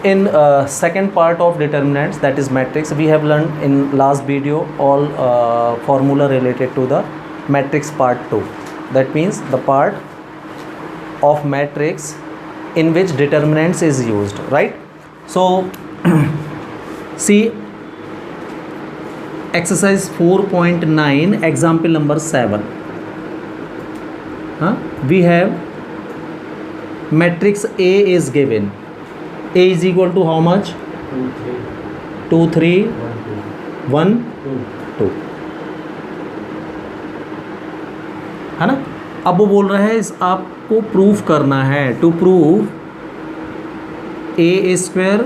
in second part of determinants, that is matrix, we have learned in last video all formula related to the matrix part 2. That means the part of matrix in which determinants is used, right? So see exercise 4.9 example number 7. We have matrix A is given. A is equal to how much? 2 3 1 2, है ना? अब वो बोल रहा है इस आपको proof करना है, to prove a square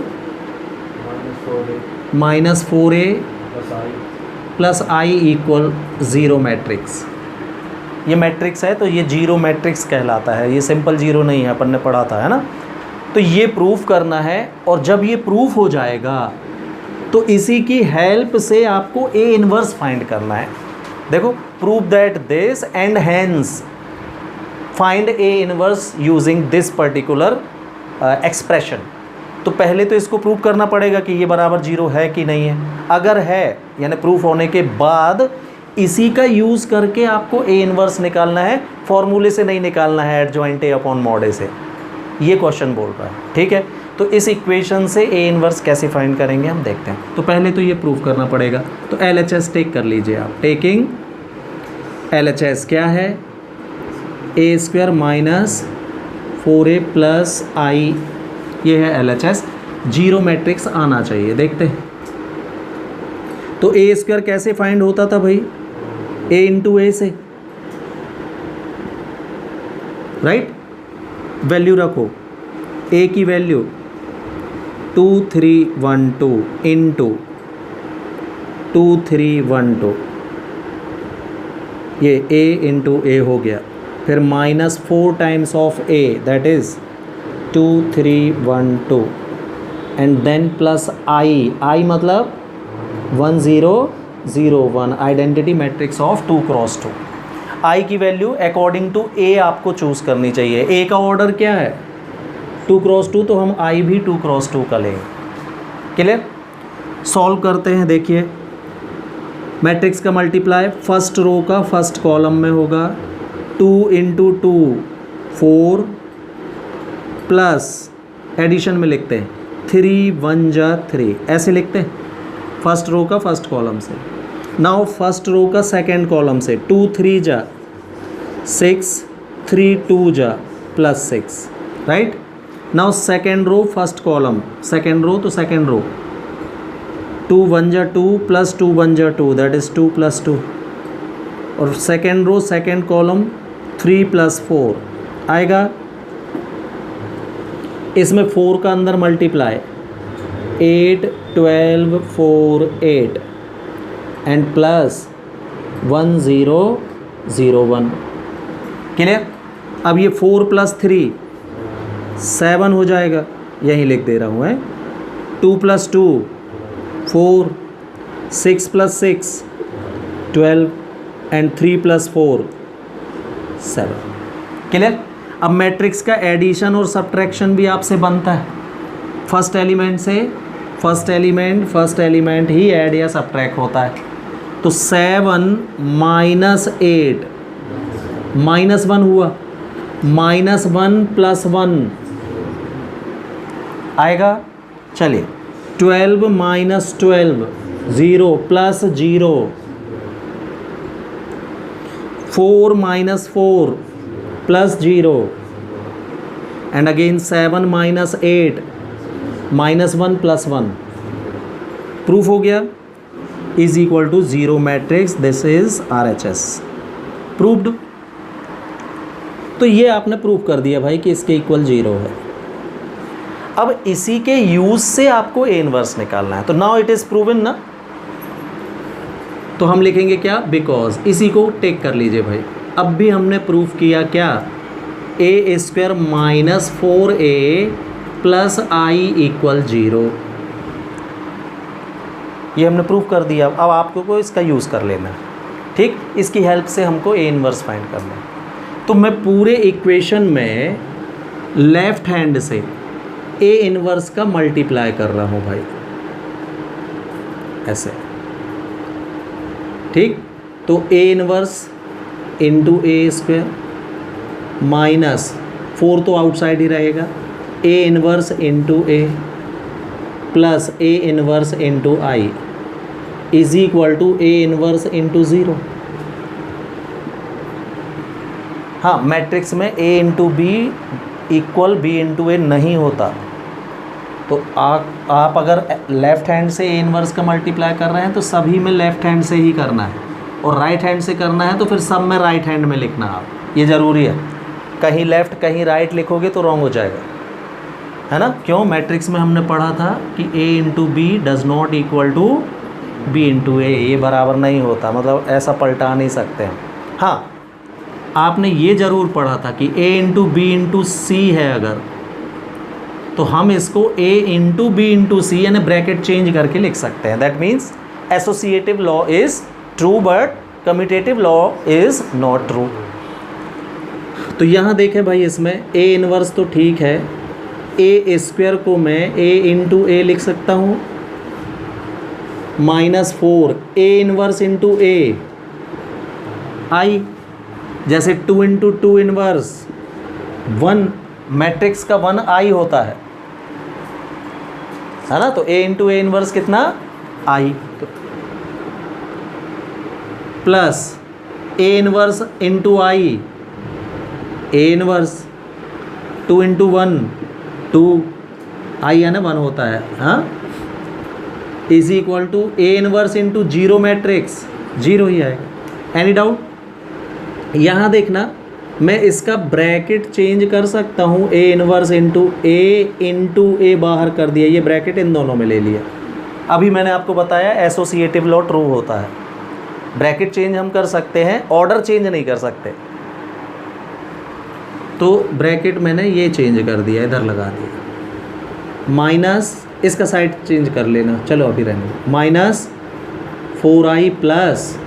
minus 4a plus I equal 0 matrix. ये मैट्रिक्स है तो ये 0 मैट्रिक्स कहलाता है, ये सिंपल 0 नहीं है, अपन ने पढ़ा था, है ना? तो ये प्रूफ करना है और जब ये प्रूफ हो जाएगा तो इसी की हेल्प से आपको ए इनवर्स फाइंड करना है. देखो, prove that this and hence find A inverse using this particular expression. तो पहले तो इसको प्रूव करना पड़ेगा कि ये बराबर 0 है कि नहीं है. अगर है यानी प्रूफ होने के बाद इसी का यूज़ करके आपको ए इनवर्स निकालना है, फॉर्मूले से नहीं निकालना है एडजॉइंट ए अपॉन मॉड ए से. ये क्वेश्चन बोल रहा है, ठीक है? तो इस इक्वेशन से ए इनवर्स कैसे फाइंड करेंगे हम देखते हैं. तो पहले तो ये प्रूफ करना पड़ेगा. तो LHS टेक कर लीजिए आप. टेकिंग LHS क्या है? A square minus 4a plus आई, ये है LHS. 0 मैट्रिक्स आना चाहिए, देखते हैं. तो ए स्क्वायर कैसे फाइंड होता था भाई? a इंटू ए से, राइट? वैल्यू रखो, a की वैल्यू 2 3 1 2 इंटू 2 3 1 2, ये a इंटू ए हो गया. फिर minus 4 times of a, that is 2 3 1 2, and then plus I मतलब 1 0 0 1, identity matrix of 2 cross 2. I की वैल्यू अकॉर्डिंग टू ए आपको चूज़ करनी चाहिए. ए का ऑर्डर क्या है? 2 क्रॉस 2, तो हम आई भी 2 क्रॉस 2 का लेंगे. क्लियर? सॉल्व करते हैं. देखिए, मैट्रिक्स का मल्टीप्लाई फर्स्ट रो का फर्स्ट कॉलम में होगा 2 इंटू 2 4 प्लस एडिशन में लिखते हैं 3 1 जा 3, ऐसे लिखते हैं फर्स्ट रो का फर्स्ट कॉलम से. नाउ फर्स्ट रो का सेकंड कॉलम से 2 3 जा 6 3 2 जा plus 6, right? Now second row first column, second row तो सेकंड रो 2 1 जा 2 प्लस 2 1 जा 2, दैट इज़ 2 प्लस 2. और second row second column 3 plus 4 आएगा. इसमें 4 का अंदर मल्टीप्लाई 8 12 4 8 एंड प्लस 1 0 0 1. क्लियर? अब ये 4 प्लस 3 7 हो जाएगा, यहीं लिख दे रहा हूँ है. 2 plus 2 4, 6 plus 6 12 and 3 plus 4 7. Clear? अब मैट्रिक्स का एडिशन और सब्ट्रैक्शन भी आपसे बनता है. फर्स्ट एलिमेंट से फर्स्ट एलिमेंट ही ऐड या सब्ट्रैक्ट होता है. तो 7 माइनस 8 माइनस 1 हुआ, माइनस 1 प्लस 1 आएगा. चलिए, 12 minus 12 0 plus 0, 4 minus 4 plus 0, and again 7 minus 8 minus 1 plus 1. Proof हो गया. Is equal to 0 matrix. This is RHS. Proved. तो ये आपने प्रूव कर दिया भाई कि इसके इक्वल 0 है. अब इसी के यूज से आपको ए इनवर्स निकालना है. तो नाउ इट इज प्रूवन ना. तो हम लिखेंगे क्या? बिकॉज. इसी को टेक कर लीजिए भाई. अब भी हमने प्रूफ किया क्या? ए square minus 4a plus I equal 0. ये हमने प्रूफ कर दिया. अब आपको को इसका यूज़ कर लेना है, ठीक? इसकी हेल्प से हमको ए इनवर्स फाइंड करना है. तो मैं पूरे इक्वेशन में लेफ्ट हैंड से ए इनवर्स का मल्टीप्लाई कर रहा हूँ भाई, ऐसे, ठीक। तो A inverse into A square minus 4 तो आउटसाइड ही रहेगा, A inverse into A plus A inverse into I is equal to A inverse into 0। हाँ, मैट्रिक्स में A into B equal B into A नहीं होता। तो आप अगर लेफ़्ट हैंड से ए इनवर्स का मल्टीप्लाई कर रहे हैं तो सभी में लेफ़्ट हैंड से ही करना है, और राइट हैंड से करना है तो फिर सब में राइट हैंड में लिखना आप, ये ज़रूरी है। कहीं लेफ़्ट कहीं राइट लिखोगे तो रॉन्ग हो जाएगा, है ना। क्यों? मैट्रिक्स में हमने पढ़ा था कि A into B does not equal to B into A, ये बराबर नहीं होता, मतलब ऐसा पलटा नहीं सकते हैं। हाँ, आपने ये ज़रूर पढ़ा था कि a इंटू बी इंटू सी है अगर, तो हम इसको a इंटू बी इंटू सी यानी ब्रैकेट चेंज करके लिख सकते हैं। That means associative law is true but commutative law is not true. तो यहाँ देखें भाई, इसमें a इनवर्स तो ठीक है, a स्क्वायर को मैं a इंटू ए लिख सकता हूँ -4 a इनवर्स इंटू ए आई, जैसे 2 इंटू 2 इनवर्स 1, मैट्रिक्स का 1 आई होता है ना। तो a इंटू ए इनवर्स कितना? आई, तो plus a inverse into I, a inverse 2 into 1 2 I है ना, 1 होता है, हाँ, is equal to a inverse into 0 matrix 0 ही आएगा। Any doubt? यहाँ देखना, मैं इसका ब्रैकेट चेंज कर सकता हूँ, ए इनवर्स इंटू ए बाहर कर दिया, ये ब्रैकेट इन दोनों में ले लिया। अभी मैंने आपको बताया एसोसिएटिव लॉ ट्रू होता है, ब्रैकेट चेंज हम कर सकते हैं, ऑर्डर चेंज नहीं कर सकते। तो ब्रैकेट मैंने ये चेंज कर दिया, इधर लगा दिया, माइनस इसका साइड चेंज कर लेना, चलो अभी रहने, -4i plus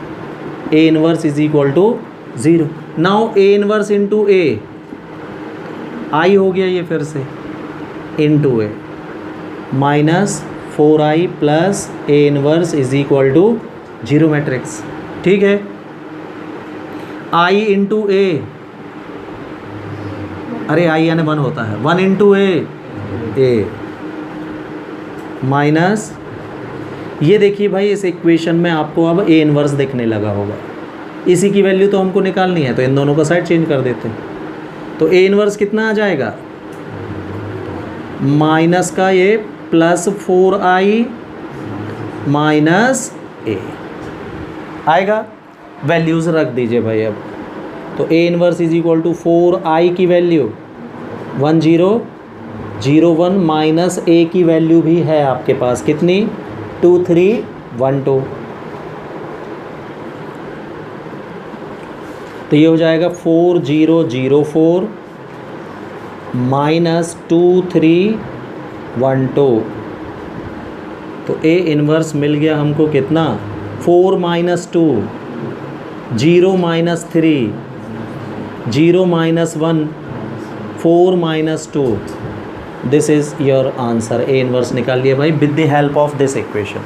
A inverse is equal to 0। Now A inverse into A, I हो गया ये फिर से, into A, -4i plus A inverse is equal to 0 matrix, ठीक है। आई इंटू ए, अरे आई यानी 1 होता है, 1 इंटू ए माइनस, ये देखिए भाई इस इक्वेशन में आपको अब ए इनवर्स दिखने लगा होगा, इसी की वैल्यू तो हमको निकालनी है, तो इन दोनों का साइड चेंज कर देते हैं। तो ए इनवर्स कितना आ जाएगा? माइनस का ये +4i माइनस ए आएगा, वैल्यूज़ रख दीजिए भाई अब। तो A inverse is equal to 4i की वैल्यू 1001 माइनस ए की वैल्यू भी है आपके पास, कितनी? 2312। तो ये हो जाएगा 4004 माइनस 2312। तो ए इनवर्स मिल गया हमको कितना? 4 - 2, 0 - 3, 0 - 1, 4 - 2। This is your answer. A inverse निकाल लिया भाई with the help of this equation.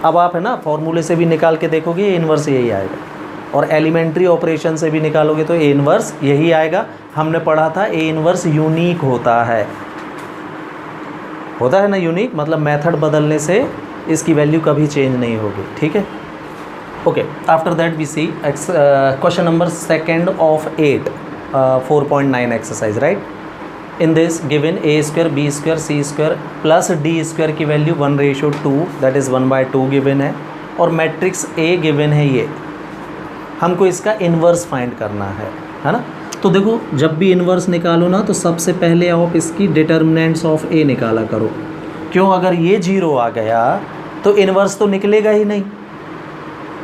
अब आप है ना फॉर्मूले से भी निकाल के देखोगे ए इनवर्स यही आएगा, और एलिमेंट्री ऑपरेशन से भी निकालोगे तो ए इनवर्स यही आएगा। हमने पढ़ा था ए इनवर्स यूनिक होता है ना, यूनिक मतलब मेथड बदलने से इसकी वैल्यू कभी चेंज नहीं होगी, ठीक है। Okay, after that we see question number 2 of 8 4.9 exercise, right. In this given a square b square c square plus d square की वैल्यू 1:2 दैट इज़ 1/2 गिवन है, और मैट्रिक्स A गिवन है। ये हमको इसका इन्वर्स फाइंड करना है ना। तो देखो जब भी इन्वर्स निकालो ना तो सबसे पहले आप इसकी डिटर्मिनेंट्स ऑफ A निकाला करो। क्यों? अगर ये 0 आ गया तो इन्वर्स तो निकलेगा ही नहीं,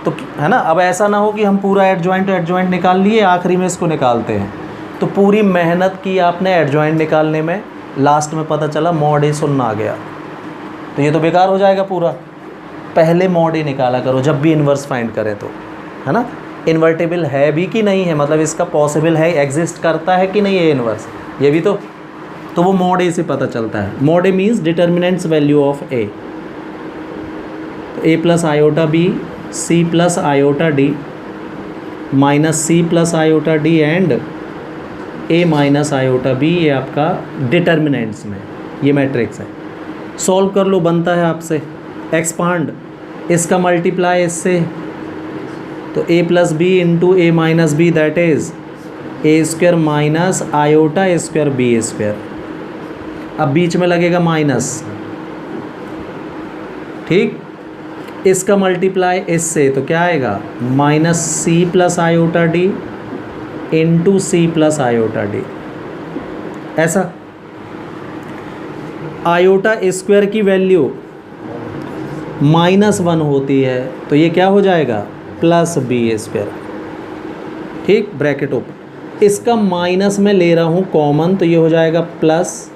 तो है ना। अब ऐसा ना हो कि हम पूरा एडजॉइंट निकाल लिए, आखिरी में इसको निकालते हैं, तो पूरी मेहनत की आपने एडजॉइंट निकालने में, लास्ट में पता चला मॉड ए 0 आ गया, तो ये तो बेकार हो जाएगा पूरा। पहले मॉड ए निकाला करो जब भी इन्वर्स फाइंड करें तो, है ना। इन्वर्टेबल है भी कि नहीं है, मतलब इसका पॉसिबल है, एग्जिस्ट करता है कि नहीं है इन्वर्स, ये भी तो तो वो मॉड ए से पता चलता है। Mod A means determinants value of A. तो A plus iota B, C plus iota D, minus C plus iota D and A minus iota B, ये आपका डिटर्मिनेंट्स में ये मैट्रिक्स है। सॉल्व कर लो, बनता है आपसे एक्सपांड, इसका मल्टीप्लाई इससे, तो A plus B into A minus B that is A square minus iota square B square. अब बीच में लगेगा माइनस, ठीक, इसका मल्टीप्लाई इससे, तो क्या आएगा माइनस सी plus iota d into c plus iota d. ऐसा आयोटा स्क्वायर की वैल्यू -1 होती है, तो ये क्या हो जाएगा प्लस बी स्क्वायर, ठीक, ब्रैकेट ओपन। इसका माइनस में ले रहा हूँ कॉमन, तो ये हो जाएगा प्लस,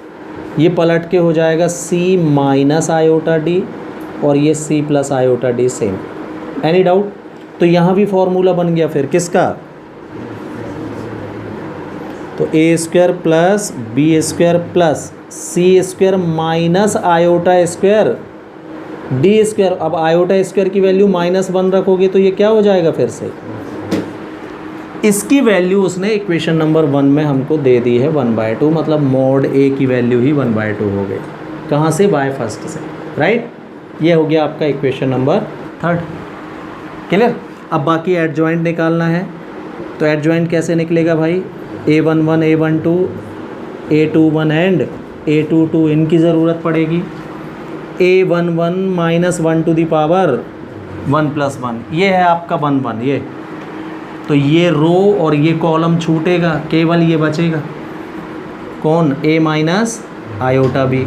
ये पलट के हो जाएगा सी माइनस आयोटा डी और ये C plus iota D same. Any doubt? तो यहाँ भी फॉर्मूला बन गया फिर किसका, तो A square plus B square plus C square minus iota square D square. अब आयोटा स्क्वायर की वैल्यू -1 रखोगे तो ये क्या हो जाएगा फिर से, इसकी वैल्यू उसने इक्वेशन नंबर 1 में हमको दे दी है 1/2, मतलब मॉड ए की वैल्यू ही 1/2 हो गई। कहाँ से, बाय फर्स्ट से, राइट। ये हो गया आपका इक्वेशन नंबर 3। क्लियर। अब बाकी एडजॉइंट निकालना है, तो एडजॉइंट कैसे निकलेगा भाई, a11 a12 a21 and a22 इनकी ज़रूरत पड़ेगी। a11 minus 1 to the power 1 plus 1, ये है आपका 1 1, ये तो ये रो और ये कॉलम छूटेगा, केवल ये बचेगा कौन, a माइनस आयोटा बी।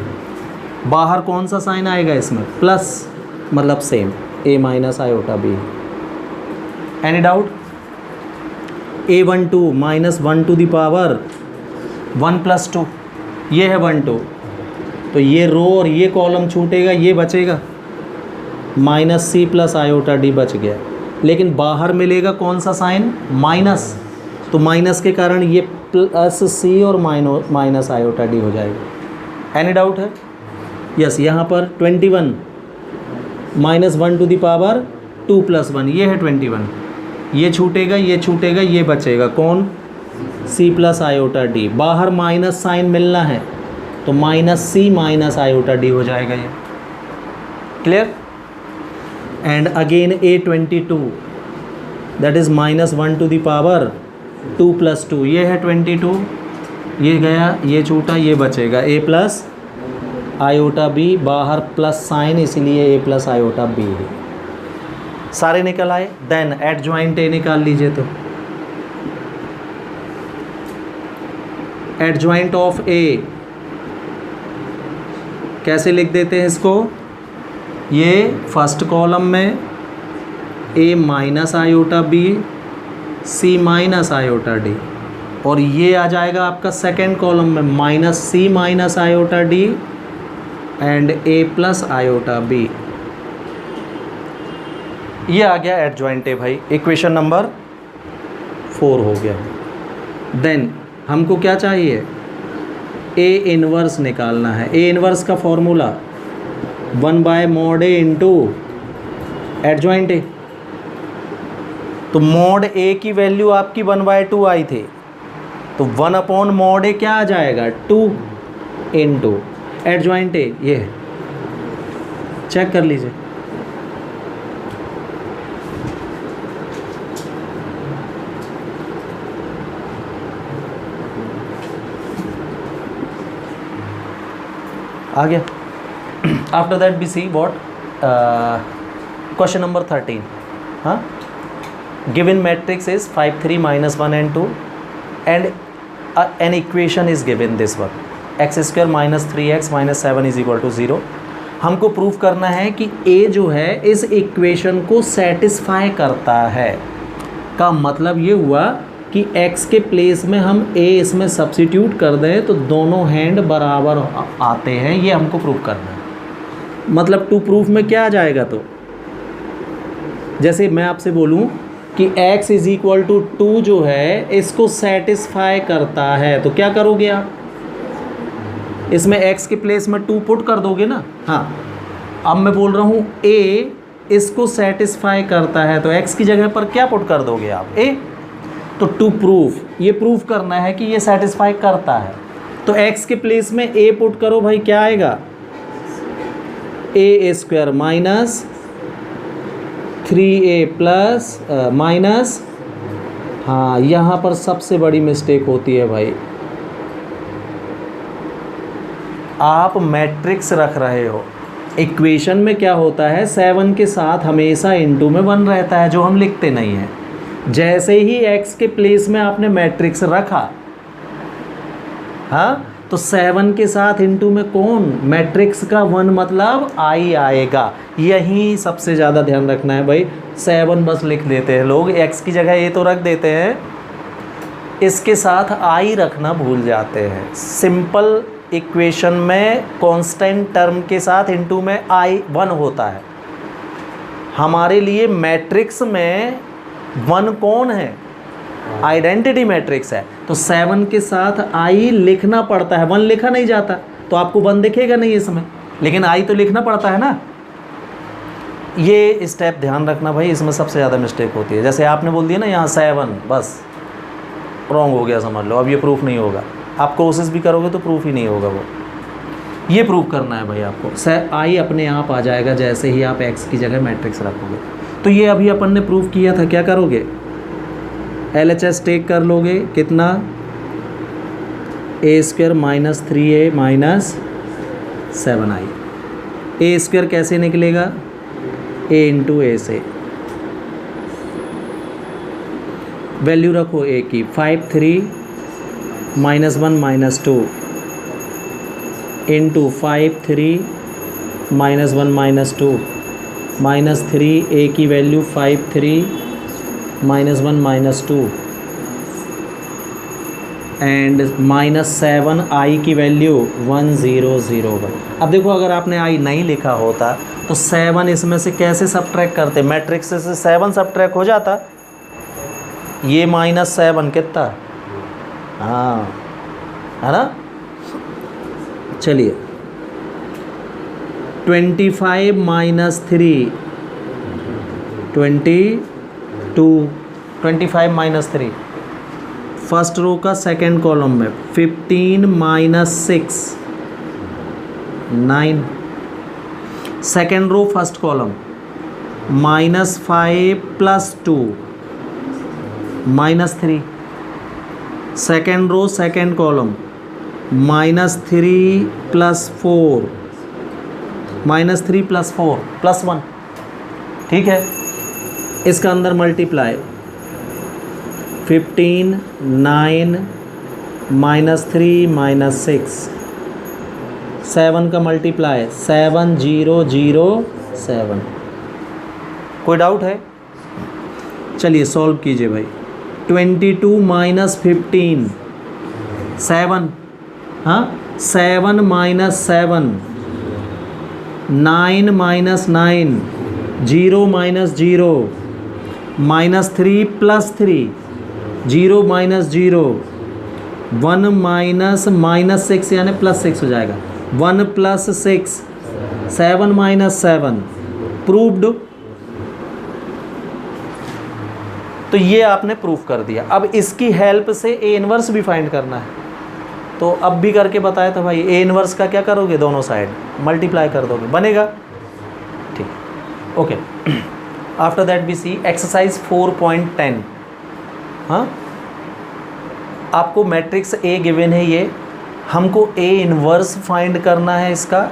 बाहर कौन सा साइन आएगा इसमें, प्लस, मतलब same a minus iota b. Any doubt? a12 minus 1 to the power 1 plus 2, ये है 1 2, तो ये रो और ये कॉलम छूटेगा, ये बचेगा माइनस सी प्लस आयोटा डी बच गया। लेकिन बाहर मिलेगा कौन सा साइन, माइनस, तो माइनस के कारण ये प्लस सी और माइनस आयोटा डी हो जाएगा। एनी डाउट है? यस, यहाँ पर 21 minus 1 to the power 2 plus 1, ये है 21, ये छूटेगा, ये छूटेगा, ये बचेगा कौन, सी प्लस आयोटा डी। बाहर माइनस साइन मिलना है, तो minus c minus iota d हो जाएगा ये। Clear. And again a22 that is minus 1 to the power 2 plus 2, ये है 22, ये गया, ये छूटा, ये बचेगा a प्लस आयोटा बी, बाहर प्लस साइन इसलिए a प्लस आयोटा बी। सारे निकल आए। देन एडजॉइंट ए निकाल लीजिए, तो एडजॉइंट ऑफ ए कैसे लिख देते हैं इसको, ये फर्स्ट कॉलम में a minus iota B, c minus iota D, और ये आ जाएगा आपका सेकेंड कॉलम में minus c minus iota D and a plus iota B. ये आ गया एडजॉइंट ए भाई, इक्वेशन नंबर 4 हो गया। देन हमको क्या चाहिए, ए इनवर्स निकालना है। ए इनवर्स का formula 1/mod a into adjoint ए। तो मॉड ए की वैल्यू आपकी 1/2 आई थी, तो 1/mod a क्या आ जाएगा, 2 इंटू एडजॉइंट ए, ये चेक कर लीजिए। आ गया। After that be see what, question number 13। हाँ, given matrix is 5 3 -1 and 2 and an equation is given this one, x² minus 3x minus 7 is equal to 0। हमको प्रूव करना है कि a जो है इस इक्वेशन को सेटिस्फाई करता है। का मतलब ये हुआ कि x के प्लेस में हम a इसमें सब्सिट्यूट कर दें तो दोनों हैंड बराबर आते हैं, ये हमको प्रूव करना है। मतलब टू प्रूफ में क्या आ जाएगा, तो जैसे मैं आपसे बोलूं कि x इज इक्वल टू 2 जो है इसको सेटिस्फाई करता है, तो क्या करोगे आप, इसमें x के प्लेस में 2 पुट कर दोगे ना। हाँ, अब मैं बोल रहा हूँ a इसको सेटिस्फाई करता है, तो x की जगह पर क्या पुट कर दोगे आप, a। तो टू प्रूफ, ये प्रूफ करना है कि ये सेटिस्फाई करता है, तो x के प्लेस में a पुट करो भाई, क्या आएगा, a square minus 3a plus minus, हाँ यहाँ पर सबसे बड़ी मिस्टेक होती है भाई, आप मैट्रिक्स रख रहे हो। इक्वेशन में क्या होता है, 7 के साथ हमेशा इनटू में 1 रहता है, जो हम लिखते नहीं हैं। जैसे ही x के प्लेस में आपने मैट्रिक्स रखा, हाँ, तो 7 के साथ इनटू में कौन, मैट्रिक्स का 1 मतलब i आएगा। यही सबसे ज़्यादा ध्यान रखना है भाई। 7 बस लिख देते हैं लोग, x की जगह a तो रख देते हैं, इसके साथ i रखना भूल जाते हैं। सिंपल इक्वेशन में कांस्टेंट टर्म के साथ इनटू में i 1 होता है। हमारे लिए मैट्रिक्स में 1 कौन है, आइडेंटिटी मैट्रिक्स है, तो 7 के साथ i लिखना पड़ता है, 1 लिखा नहीं जाता, तो आपको 1 दिखेगा नहीं इसमें, लेकिन i तो लिखना पड़ता है ना। ये स्टेप ध्यान रखना भाई, इसमें सबसे ज़्यादा मिस्टेक होती है। जैसे आपने बोल दिया ना यहाँ 7, बस रॉन्ग हो गया समझ लो, अब ये प्रूफ नहीं होगा। आप कोशिश भी करोगे तो प्रूफ ही नहीं होगा वो। ये प्रूफ करना है भाई आपको, i अपने आप आ जाएगा जैसे ही आप x की जगह मैट्रिक्स रखोगे। तो ये अभी अपन ने प्रूफ किया था, क्या करोगे, LHS टेक कर लोगे, कितना, a square minus 3a minus 7i। a square कैसे निकलेगा, a इंटू a से वैल्यू रखो a की, 5 3 minus 1 minus 2 into 5 3 minus 1 minus 2 minus 3, a की value 5 3 minus 1 minus 2 and minus 7, i की वैल्यू 1001। अब देखो अगर आपने i नहीं लिखा होता तो 7 इसमें से कैसे सब्ट्रैक्ट करते, मैट्रिक्स से 7 सब्ट्रैक्ट हो जाता, ये माइनस 7 कितना, हाँ है ना। चलिए 25 माइनस 3 22, 25 माइनस 3 फर्स्ट रो का सेकेंड कॉलम में, 15 minus 6 9, second row first column, minus 5 plus 2 minus 3, second row second column, minus 3 plus 4 minus 3 plus 4 plus 1, ठीक है। इसका अंदर मल्टीप्लाई, 15 9 माइनस 3 माइनस 6, 7 का मल्टीप्लाई 7 0 0 7। कोई डाउट है, चलिए सॉल्व कीजिए भाई। 22 माइनस 15 7, हाँ 7 minus 7 9 minus 9 0 minus 0 minus 3 plus 3 0 minus 0 1 minus minus 6 यानी प्लस 6 हो जाएगा, 1 प्लस 6 7 माइनस 7 प्रूव्ड। तो ये आपने प्रूफ कर दिया। अब इसकी हेल्प से ए इनवर्स भी फाइंड करना है, तो अब भी करके बताया था भाई। ए इनवर्स का क्या करोगे, दोनों साइड मल्टीप्लाई कर दोगे, बनेगा, ठीक, okay. After that we see exercise 4.10। हाँ, आपको मैट्रिक्स ए गिवन है, ये हमको ए इनवर्स फाइंड करना है इसका,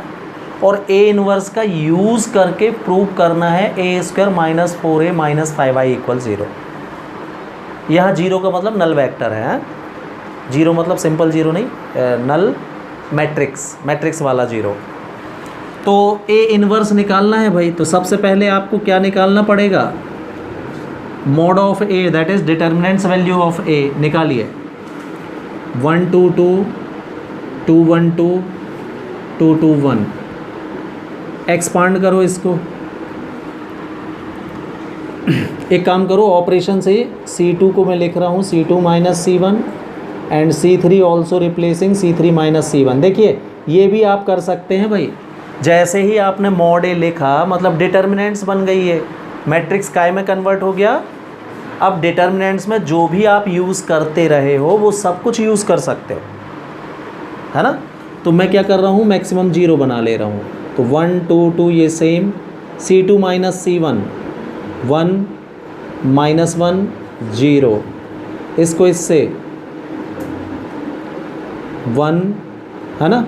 और ए इनवर्स का यूज़ करके प्रूव करना है A square minus 4a minus 5i equal 0। यहाँ 0 का मतलब नल वेक्टर है, 0 मतलब सिंपल 0 नहीं, नल मैट्रिक्स वाला 0। तो ए इनवर्स निकालना है भाई, तो सबसे पहले आपको क्या निकालना पड़ेगा, mod of A, that is determinants value of A निकालिए। 1 2 2 2 1 2 2 2 1, एक्सपांड करो इसको। एक काम करो, ऑपरेशन से C2 को मैं लिख रहा हूँ C2 minus C1 and C3 also replacing C3 minus C1। देखिए ये भी आप कर सकते हैं भाई। जैसे ही आपने मॉड ए लिखा मतलब डिटर्मिनेंट्स बन गई है, मैट्रिक्स काय में कन्वर्ट हो गया। अब डिटर्मिनेंट्स में जो भी आप यूज़ करते रहे हो वो सब कुछ यूज़ कर सकते हो, है ना। तो मैं क्या कर रहा हूँ, मैक्सिमम 0 बना ले रहा हूँ। तो 1 2 2 ये same, C2 minus C1 1 minus 1 0, इसको इससे 1 है ना,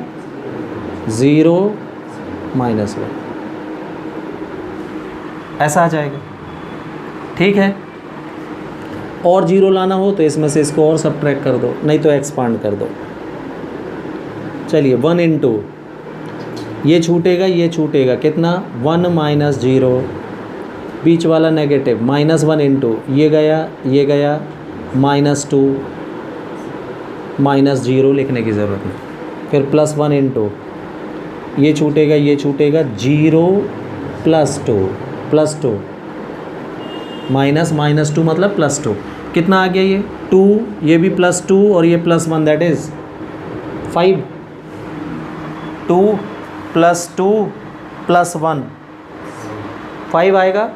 0 माइनस 1, ऐसा आ जाएगा। ठीक है, और 0 लाना हो तो इसमें से इसको और सब्ट्रैक्ट कर दो, नहीं तो एक्सपांड कर दो। चलिए 1 इंटू ये छूटेगा, ये छूटेगा, कितना 1 माइनस 0, बीच वाला नेगेटिव, माइनस 1 इंटू ये गया -2 -0 लिखने की ज़रूरत नहीं, फिर +1 इंटू ये छूटेगा, ये छूटेगा, 0 +2 -2 मतलब +2, कितना आ गया ये 2, ये भी +2 और ये +1 दैट इज़ 5, 2 + 2 + 1 5 आएगा।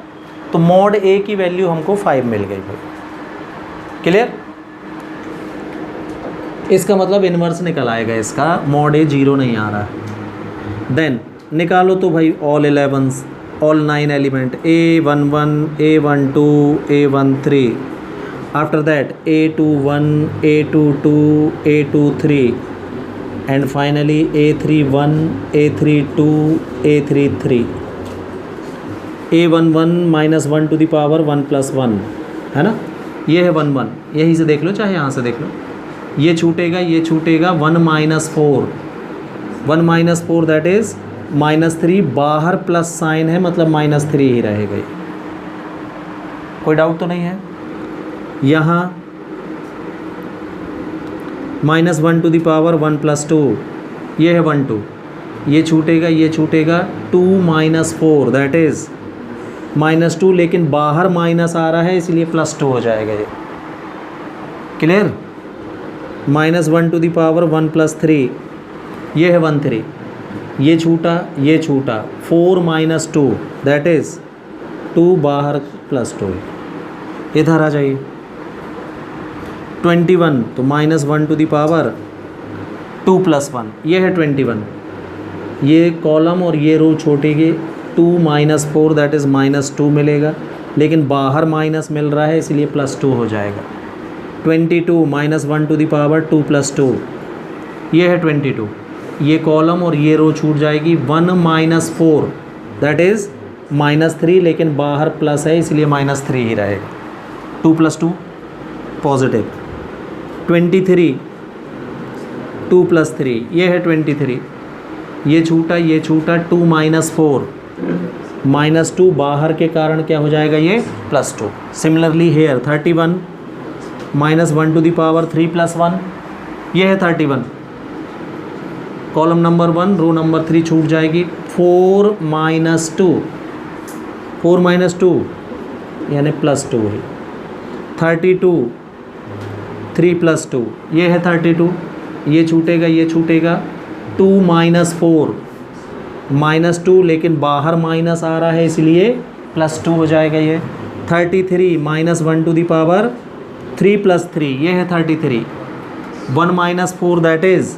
तो मॉड ए की वैल्यू हमको 5 मिल गई भाई। क्लियर, इसका मतलब इन्वर्स निकल आएगा इसका, मॉड ए 0 नहीं आ रहा है। देन निकालो तो भाई all 9 element, A11 A12 A13, after that A21 A22 A23 and finally A31 A32 A33, A11 -1 to the power 1 + 1 है ना, ये है 1 1, यहीं से देख लो चाहे यहाँ से देख लो, ये छूटेगा, ये छूटेगा, 1 - 4 दैट इज़ -3, बाहर प्लस साइन है मतलब -3 ही रहेगा। कोई डाउट तो नहीं है। यहाँ -1 to the power 1 + 2, ये है 1 2, ये छूटेगा, ये छूटेगा, 2 - 4 दैट इज़ -2, लेकिन बाहर माइनस आ रहा है इसलिए +2 हो जाएगा ये। क्लियर, -1 to the power 1 + 3, ये है 1 3, ये छूटा, ये छूटा, 4 - 2 दैट इज़ 2, बाहर +2, इधर आ जाइए। 21 तो -1 to the power 2 + 1, ये है 21, ये कॉलम और ये रो छोटेगी, 2 - 4 दैट इज़ -2 मिलेगा, लेकिन बाहर माइनस मिल रहा है इसलिए +2 हो जाएगा। 22 -1 to the power 2 + 2, ये है 22, ये कॉलम और ये रो छूट जाएगी, 1 - 4 दैट इज़ -3, लेकिन बाहर प्लस है इसलिए -3 ही रहेगा। 2 + 2 पॉजिटिव। 23 2 + 3, ये है 23, ये छूटा, ये छूटा, 2 - 4 -2, बाहर के कारण क्या हो जाएगा ये +2। Similarly here 31 -1 to the power 3 + 1, ये है 31, कॉलम नंबर 1 रो नंबर 3 छूट जाएगी, 4 - 2 यानी +2 है। 32 3 + 2, ये है 32, ये छूटेगा, ये छूटेगा, 2 - 4 -2, लेकिन बाहर माइनस आ रहा है इसलिए +2 हो जाएगा ये। 33 -1 to the power 3 + 3, ये है 33, 1 - 4 दैट इज़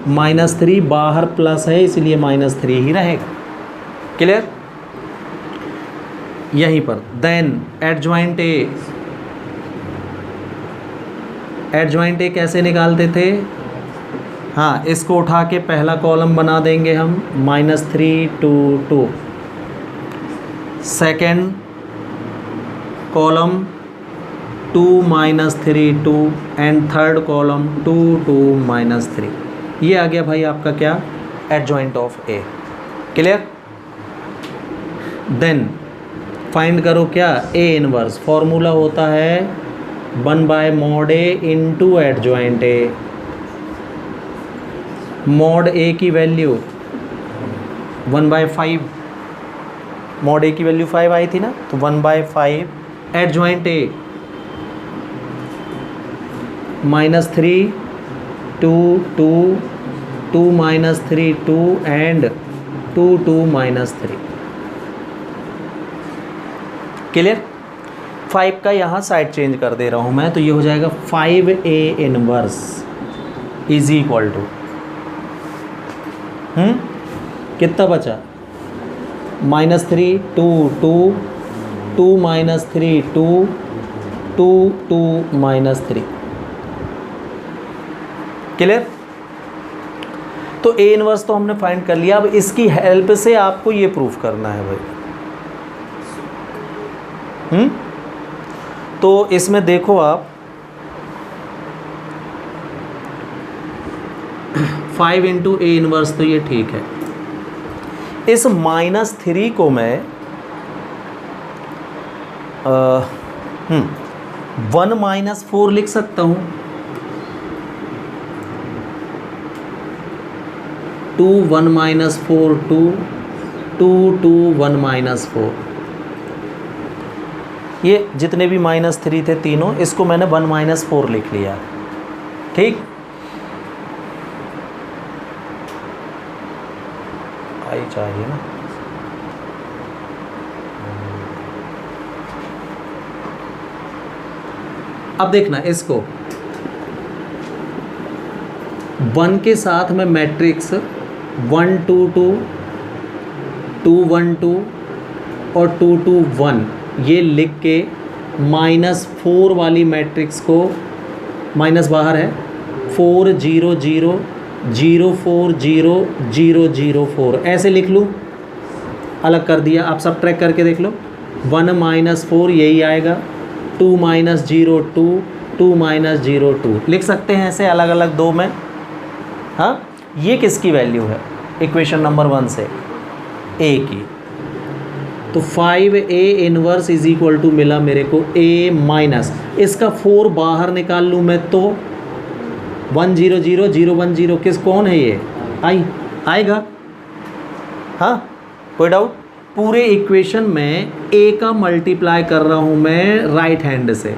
-3, बाहर प्लस है इसलिए -3 ही रहेगा। क्लियर, यहीं पर। देन एडजॉइंट ए कैसे निकालते थे, हाँ, इसको उठा के पहला कॉलम बना देंगे हम, -3 2 2, second column 2 - 3 2, and third column 2 2 - 3, ये आ गया भाई आपका क्या, adjoint of A. Clear, then find करो क्या, ए इनवर्स, फॉर्मूला होता है 1/mod A into adjoint A. Mod A की वैल्यू 1/5, मॉड ए की वैल्यू 5 आई थी ना, तो 1/5 adjoint A -3 2 2 2 minus 3 2 and 2 2 minus 3। Clear. 5 का यहाँ साइड चेंज कर दे रहा हूँ मैं, तो ये हो जाएगा 5A inverse is equal to कितना बचा, -3 2 2 2 माइनस 3 2 2 2 माइनस 3। क्लियर। तो ए इनवर्स तो हमने फाइंड कर लिया। अब इसकी हेल्प से आपको ये प्रूफ करना है भाई। तो इसमें देखो आप 5 इंटू ए इनवर्स, तो ये ठीक है। इस -3 को मैं 1 माइनस 4 लिख सकता हूँ। 2 1 माइनस 4 2 2 2 1 माइनस 4। ये जितने भी -3 थे तीनों, इसको मैंने 1 माइनस 4 लिख लिया। ठीक, आई चाहिए ना। अब देखना इसको 1 के साथ में मैट्रिक्स 1 2 2 2 1 2 और 2 2 1 ये लिख के -4 वाली मैट्रिक्स को, माइनस बाहर है, 4 0 0 0 4 0 0 0 4 ऐसे लिख लूँ। अलग कर दिया। आप सब ट्रैक करके देख लो। 1 माइनस 4 यही आएगा, 2 माइनस 0 2 2 माइनस 0 2 लिख सकते हैं ऐसे अलग अलग दो में। हाँ, ये किसकी वैल्यू है इक्वेशन नंबर 1 से, ए की। तो 5A inverse is equal to मिला मेरे को A माइनस, इसका 4 बाहर निकाल लूँ मैं तो 1 0 0 0 1 0 किस कौन है ये, आएगा। हाँ, कोई डाउट। पूरे इक्वेशन में A का मल्टीप्लाई कर रहा हूँ मैं राइट हैंड से,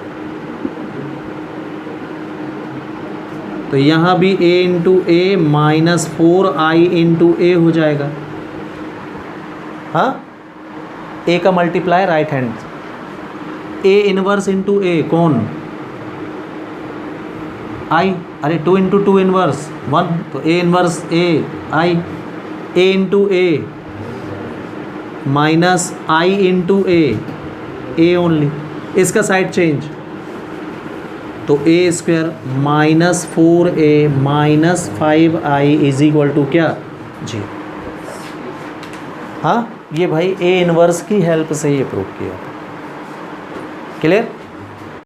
तो यहाँ भी A into A minus 4I into A हो जाएगा। हाँ, A का multiply right hand, A inverse into A कौन, I। अरे 2 इंटू 2 इनवर्स 1, तो A inverse A I, A into A minus I into A only. इसका साइड चेंज, तो A square minus 4A minus 5I is equal to क्या, जी। हाँ, ये भाई A इनवर्स की हेल्प से ये प्रूव किया। क्लियर।